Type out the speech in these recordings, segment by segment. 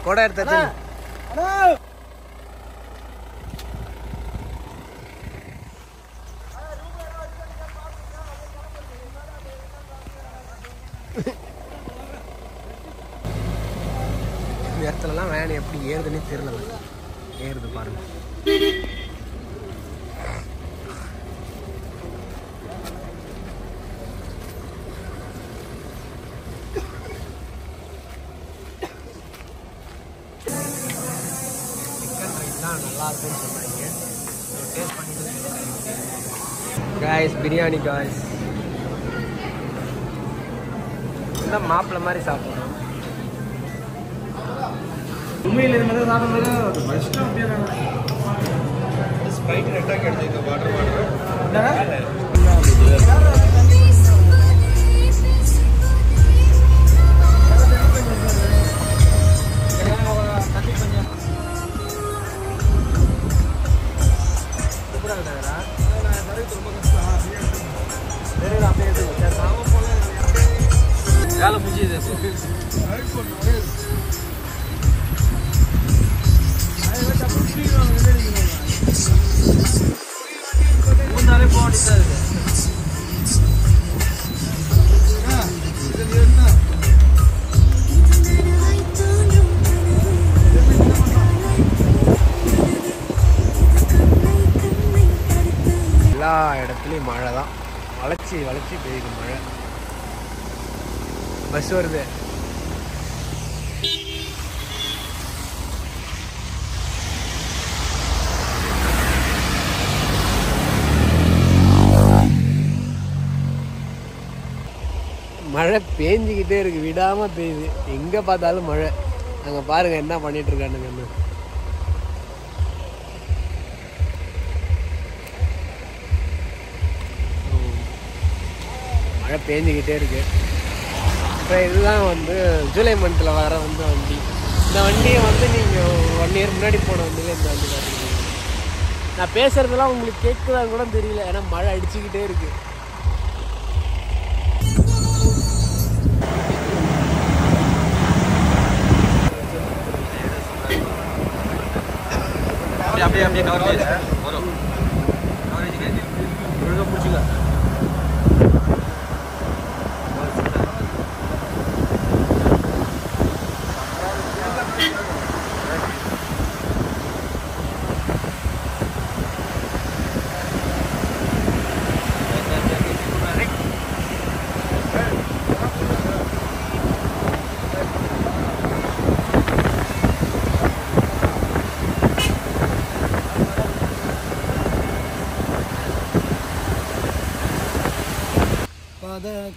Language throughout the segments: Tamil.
கொடை எடுத்து இந்த இடத்துலலாம் வேன் எப்படி ஏறுதுன்னே தெரியல. ஏறுது பாருங்க. சிக்கன் ரைஸ் தான் நல்லா இருக்குன்னு சொல்றாங்க. டேஸ்ட் பண்ணிட்டு காய்ஸ் பிரியாணி காய்ஸ் இந்த மாப்பிள்ள மாதிரி சாப்பிடுறோம். உண்மையில் இது மாதிரி சாப்பிடும்போது ஃபஸ்ட்டு அப்படியே ஸ்ப்ரைட் ரெட்டாக எடுத்துக்க வாட்டர் வேலை முடிஞ்சது. மூணாலே போக எல்லா இடத்துலையும் மழை தான். வளைச்சி வளைச்சி பெய்யுது மழை. பஸ் வருது. மழை பேஞ்சிக்கிட்டே இருக்கு, விடாம பெய்யுது. எங்க பார்த்தாலும் மழை. அங்க பாருங்க என்ன பண்ணிட்டு இருக்கானுங்க. மழை பேஞ்சிக்கிட்டே இருக்கு. அப்புறம் இதுதான் வந்து ஜூலை மந்த்தில் வர வந்து வண்டி. இந்த வண்டியை வந்து நீங்கள் 1 இயர் முன்னாடி போன வண்டியில் இந்த வண்டி பார்த்துருக்கீங்க. நான் பேசுறதெல்லாம் உங்களுக்கு கேட்குதான்னு கூட தெரியல, ஏன்னா மழை அடிச்சுக்கிட்டே இருக்கு. அப்படியே அப்படியே கவரேஜ் வரும். கவரேஜ் ஒழுங்காக பிடிச்சிக்க.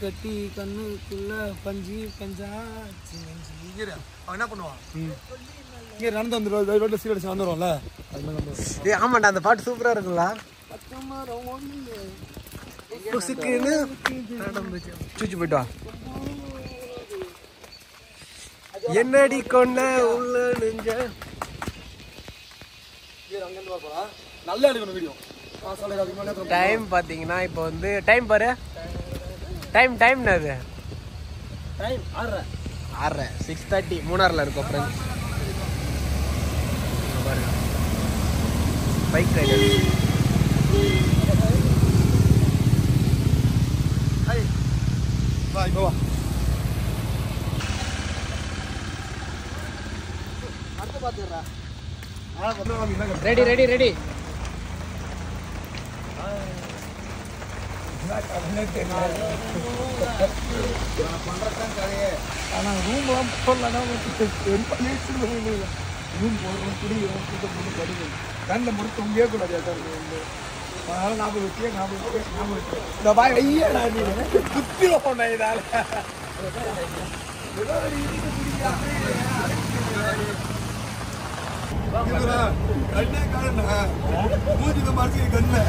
கட்டி கண்ணுக்குள்ள பஞ்சி பஞ்சாச்சு. அவன் என்ன பண்ணுவான்? இங்கே நடந்து வந்துடுவோம். ரோட்டில் சீட் அடிச்சு வந்துடுவோம்ல. ஏ ஆமாண்டா, அந்த பாட்டு சூப்பராக இருக்குல்ல. சூச்சு போயிட்டு வா. என்னடி கொண்ட உள்ள நெஞ்ச நல்லா எடுக்கணும் வீடியோ. டைம் பார்த்தீங்கன்னா இப்போ வந்து டைம் பாரு. டைம் அது டைம் 6:30 6:30 மூணாரில் இருக்கோம் ஃப்ரெண்ட்ஸ். பாருங்க பைக் ரைடர். இப்போ வா. Ready ready ready. ஆனால் ரூம்லாம் போடலாம். ரூம் போடுறோம் குடிக்கிறோம் படிக்கணும். கண்ணில் மட்டும் தூங்கியே கூடாது. அதனால ஞாபகம் வச்சு இந்த பாய் ஐயா சுத்தி போன இதால கண்ணே காரணா மூஞ்சிக்க மாற்றி கண்ணு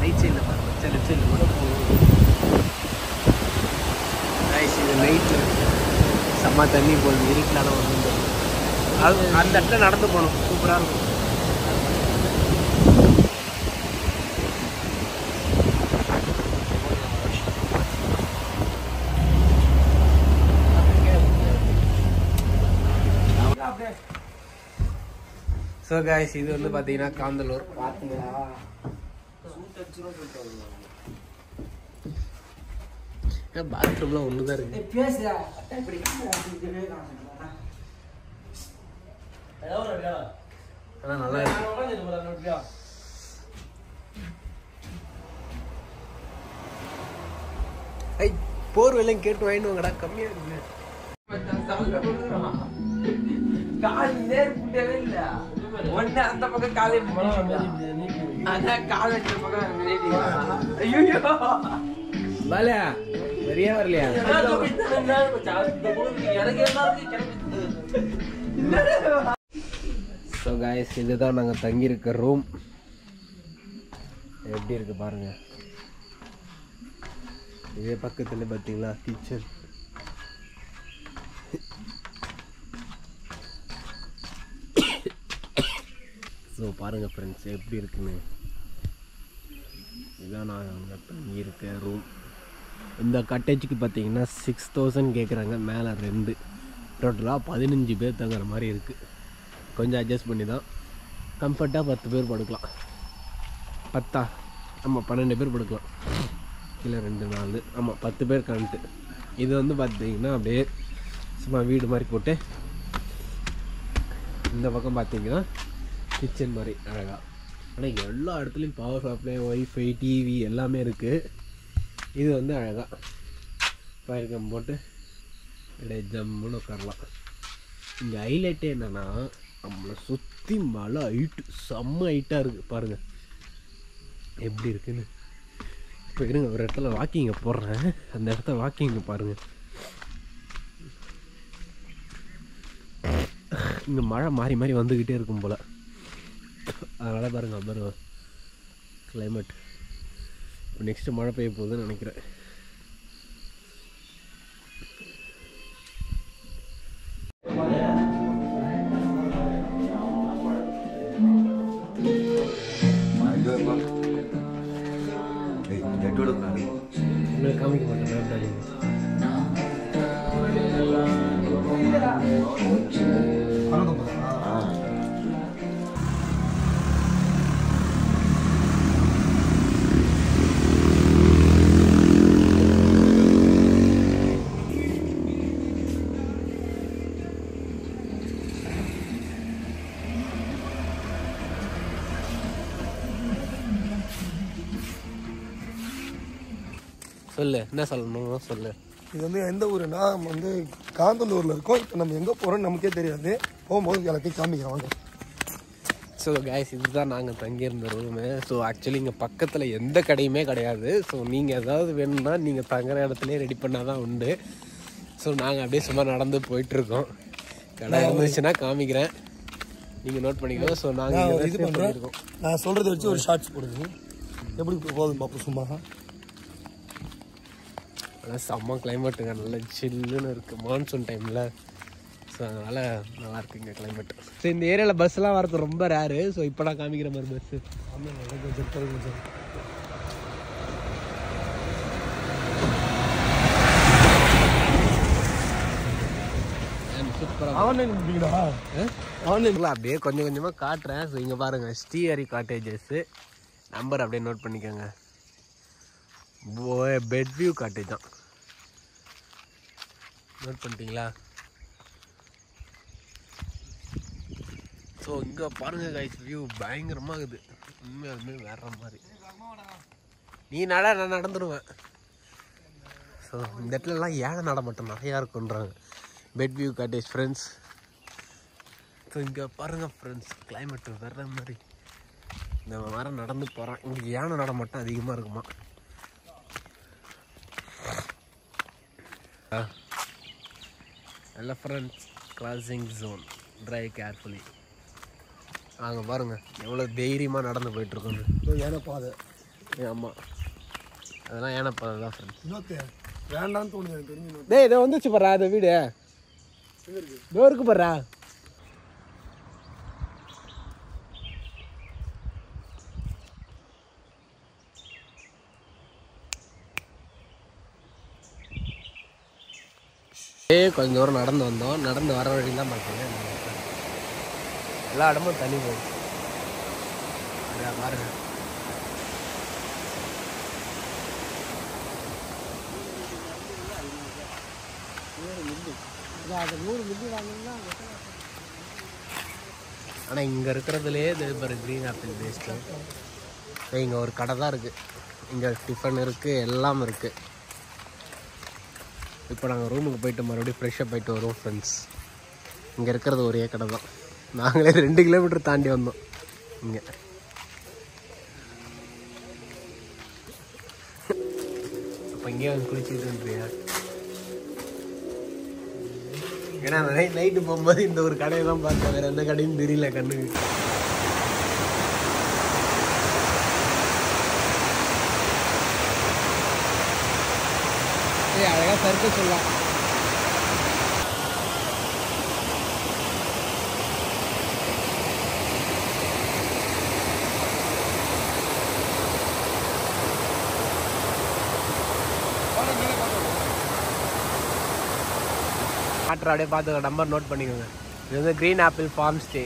ரைட் சைடில் பாருங்க. சரி சரி நைட்டில் செம்ம தண்ணி போகுது, இருட்டில் வந்து அது அந்த இடத்துல நடந்து போகணும், சூப்பராக இருக்கும். ஸோ காய்ஸ், இது வந்து பார்த்தீங்கன்னா காந்தலூர். பார்த்தீங்களா, பாத்ரூம்லாம் ஒன்று தான் இருக்கு. ஆனால் நல்லா இருக்கு. ஐ போர் வெள்ளையும் கேட்டு வாங்கிட்டு வாங்கடா, கம்மியாக இருக்கு. அந்த பக்கம் காலை வரலையா, சரியா வரலையா? ஸோ காய்ஸ், இதுதான் நாங்கள் தங்கியிருக்க ரூம். எப்படி இருக்கு பாருங்க. இதே பக்கத்தில் பார்த்தீங்களா கிச்சன். ஸோ பாருங்கள் ஃப்ரெண்ட்ஸ் எப்படி இருக்குன்னு. இதுதான் நான் அங்கே தங்கியிருக்க ரூம். இந்த கட்டேஜுக்கு பார்த்தீங்கன்னா 6000 கேட்குறாங்க, மேலே 2. டோட்டலாக 15 பேர் தங்குற மாதிரி இருக்குது. கொஞ்சம் அட்ஜஸ்ட் பண்ணி தான் கம்ஃபர்ட்டாக 10 பேர் படுக்கலாம். 10 ஆமாம் 12 பேர் படுக்கலாம், இல்லை 2 4 ஆமாம் 10 பேர் கணக்கு. இது வந்து பார்த்தீங்கன்னா அப்படியே சும்மா வீடு மாதிரி போட்டு, இந்த பக்கம் பார்த்தீங்கன்னா கிச்சன் மாதிரி அழகாக. ஆனால் எல்லா இடத்துலையும் பவர் சப்ளை, ஒய்ஃபை, டிவி எல்லாமே இருக்குது. இது வந்து அழகாக ஃபயர் கம் போட்டு அப்படியே ஜம்முன்னு உட்காரலாம். இங்கே ஹைலைட்டே என்னென்னா, நம்மளை சுற்றி மழை ஹைட்டு, செம்ம ஹைட்டாக இருக்குது பாருங்கள் எப்படி இருக்குன்னு. இப்போ இருங்க, ஒரு இடத்துல வாக்கிங்கை போடுறேன், அந்த இடத்துல வாக்கிங்க பாருங்கள். இங்கே மழை மாறி மாறி வந்துக்கிட்டே இருக்கும் போல், அதனால் பாருங்கள் கிளைமேட். இப்போ நெக்ஸ்ட்டு மழை பெய்ய போகுதுன்னு நினைக்கிறேன். உங்களுக்கு காமிக்க மாட்டேன். சொல்லு, என்ன சொல்லணும் சொல்லு. இது வந்து எந்த ஊருன்னா, நம்ம வந்து காந்தலூரில் இருக்கோம். இப்போ நம்ம எங்கே போகிறோம்னு நமக்கே தெரியாது, போகும்போது எல்லாத்தையும் காமிக்கிறோம். ஸோ கைஸ், இதுதான் நாங்கள் தங்கியிருந்த ரூமு. ஸோ ஆக்சுவலி இங்கே பக்கத்தில் எந்த கடையுமே கிடையாது. ஸோ நீங்கள் ஏதாவது வேணும்னா நீங்கள் தங்குற இடத்துலேயே ரெடி பண்ணால் தான் உண்டு. ஸோ நாங்கள் அப்படியே சும்மா நடந்து போயிட்டுருக்கோம். கடை இருந்துச்சுன்னா காமிக்கிறேன், நீங்கள் நோட் பண்ணிக்கோங்க. ஸோ நாங்கள் இது பண்ணுறோம், நான் சொல்கிறத வச்சு ஒரு ஷார்ட்ஸ் போடுது. எப்படி போதும் பார்ப்போம் சும்மா. ஆனால் செம்ம கிளைமேட்டுங்க, நல்லா சில்லுன்னு இருக்குது மான்சூன் டைமில். ஸோ அதனால் நல்லாயிருக்கு இங்கே கிளைமேட். ஸோ இந்த ஏரியாவில் பஸ்ஸெலாம் வரது ரொம்ப ரேரு. ஸோ இப்போ நான் காமிக்கிற மாதிரி பஸ்ஸு ஆன்லைன் அப்படியே கொஞ்சம் கொஞ்சமாக காட்டுறேன். ஸோ இங்கே பாருங்கள், ஸ்ரீஹரி காட்டேஜஸ்ஸு நம்பர் அப்படியே நோட் பண்ணிக்கோங்க. பெட் வியூ காட்டேஜ் தான், நோட் பண்ணிட்டீங்களா? ஸோ இங்கே பாருங்கள் கைஸ், வியூ பயங்கரமாக இருக்குது. உண்மையாலுமே வேற மாதிரி. நீ நான் நடந்துடுவேன். ஸோ இந்த இடத்துலலாம் ஏழை நடமாட்டம் நிறையா இருக்குன்றாங்க. Bed view cottage friends. So இங்கே பாருங்கள் ஃப்ரெண்ட்ஸ், கிளைமேட்டு வேற மாதிரி. இந்த மரம் நடந்து போகிறான். இங்கே யானை நடமாட்டம் அதிகமாக இருக்குமா. Elephant crossing zone, drive carefully. அங்கே பாருங்கள் எவ்வளோ தைரியமாக நடந்து போயிட்டுருக்கோன்னு. யானை பாதை. ஆமாம், அதெல்லாம் யானை பாதை தான் ஃப்ரெண்ட்ஸ். வேண்டாம்னு தோணுது எனக்கு தெரிஞ்சு. டேய் இதை வந்துச்சு பாரா அந்த வீடு டோருக்கு பாரா. கொஞ்சம் தூரம் நடந்து வந்தோம். நடந்து வர வரைக்கும் தான் பார்த்தீங்க எல்லா இடமும் தண்ணி போகுது பாருங்க. ஆனால் இங்கே இருக்கிறதுலே இது க்ரீன் ஆப்பிள் பேஸ்ட்டு. இங்கே ஒரு கடை தான் இருக்குது. இங்கே டிஃபன் இருக்குது, எல்லாம் இருக்குது. இப்போ நாங்கள் ரூமுக்கு போயிட்டு மறுபடியும் ஃப்ரெஷ்ஷாக போயிட்டு வருவோம் ஃப்ரெண்ட்ஸ். இங்கே இருக்கிறது ஒரே கடை தான். நாங்களே 2 கிலோமீட்டர் தாண்டி வந்தோம் இங்கே. அப்போ இங்கே வந்து குளிச்சுட்டு வந்துறியா? ஏன்னா நைட்டு போகும்போது இந்த ஒரு கடையை தான் பார்த்தேன், வேறு எந்த கடையும் தெரியல கண்ணுக்கு. அழகாக சர்க்க சொல்லலாம். மாற்ற அப்படியே பார்த்துக்க, நம்பர் நோட் பண்ணிக்கோங்க. இது வந்து க்ரீன் ஆப்பிள் ஃபார்ம் ஸ்டே.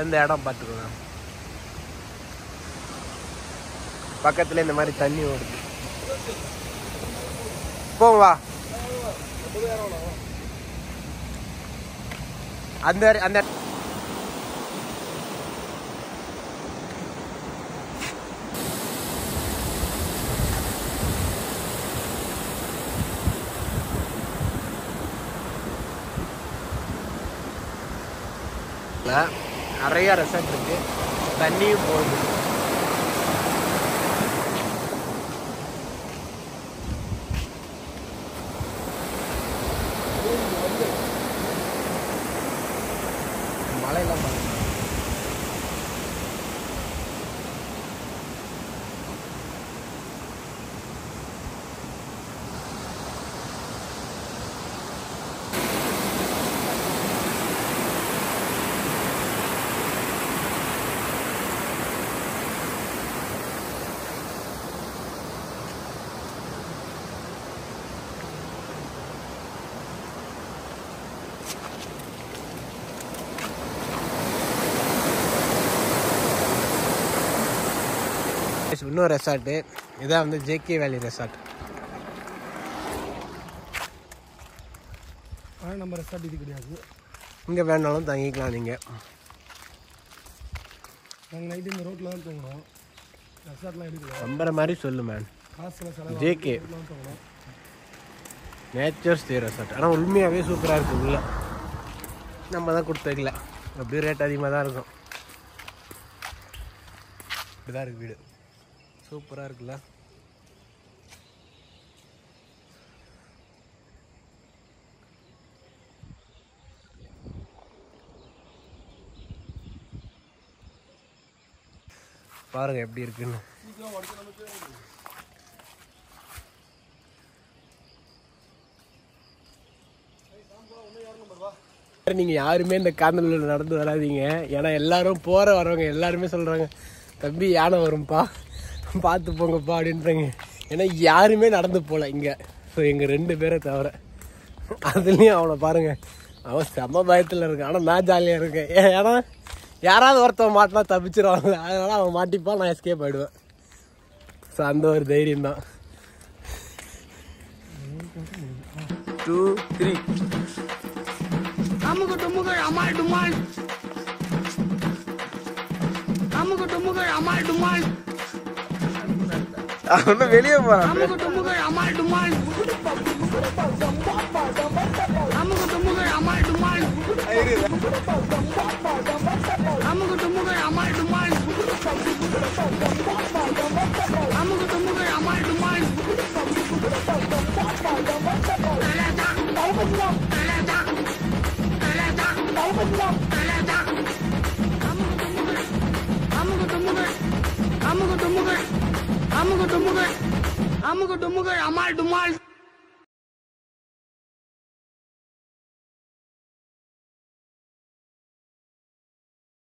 அந்த இடம் பார்த்துக்கோங்க. பக்கத்துல இந்த மாதிரி தண்ணி ஓடுது. போவா அந்த அந்த நிறைய ரெசார்ட் இருக்கு, தண்ணியும் போகுது. மழையெல்லாம் பாருங்க. இன்னொரு ரெசார்ட்டு இதான் வந்து ஜேகே வேலி ரெசார்ட். நம்ம ரெசார்ட் இது கிடையாது. இங்கே வேணாலும் தங்கிக்கலாம் நீங்கள். நாங்கள் நைட்டு இந்த ரோட்டில் தான் தூங்கணும். ரெசார்ட்லாம் எடுக்கலாம். நம்புற மாதிரி சொல்லு மேன். காசுலாம் செலவு ஜேகே தூங்கணும். Nature stay resort. ஆனால் உண்மையாகவே சூப்பராக இருக்குது. உள்ள நம்ம தான் கொடுத்து வைக்கல, அப்படியே ரேட் அதிகமாக தான் இருக்கும். இப்படி தான் இருக்குது வீடு. சூப்பராக இருக்குல்ல. பாருங்க எப்படி இருக்குன்னு. நீங்க யாருமே இந்த கார்னரில் நடந்து வராதீங்க. ஏன்னா எல்லாரும் போற வரவங்க எல்லாருமே சொல்றாங்க, தம்பி யானை வரும்பா பார்த்து போங்கப்பா அப்படின்றாங்க. ஏன்னா யாருமே நடந்து போகல இங்கே. ஸோ எங்கள் 2 பேரை தவிர. அதுலேயும் அவனை பாருங்க, அவன் செம்ம பயத்தில் இருக்கான். ஆனால் நான் ஜாலியாக இருக்கேன். ஏன்னா யாராவது ஒருத்தவன் மாட்டினா தப்பிச்சிருவாங்க. அதனால அவன் மாட்டிப்பான், நான் எஸ்கேப் ஆகிடுவேன். ஸோ அந்த ஒரு தைரியம் தான். 2 3 அமுகு டுமுகள் அமால் டுமால். அமுகு டுமுகள் அமால் டுமால். அவனும் வெளியே போறான். அமுகு டுமுகள் அமால் டுமால். அமுகு டுமுகள் அமால் டுமால். அமுகு டுமுகள் அமால் டுமால். அமுகு டுமுகள் அமால் டுமால். அமுகு டுமுகள் அமுக்கு டுமுக்கு அமுக்கு டுமுக்கு அமால் டுமால்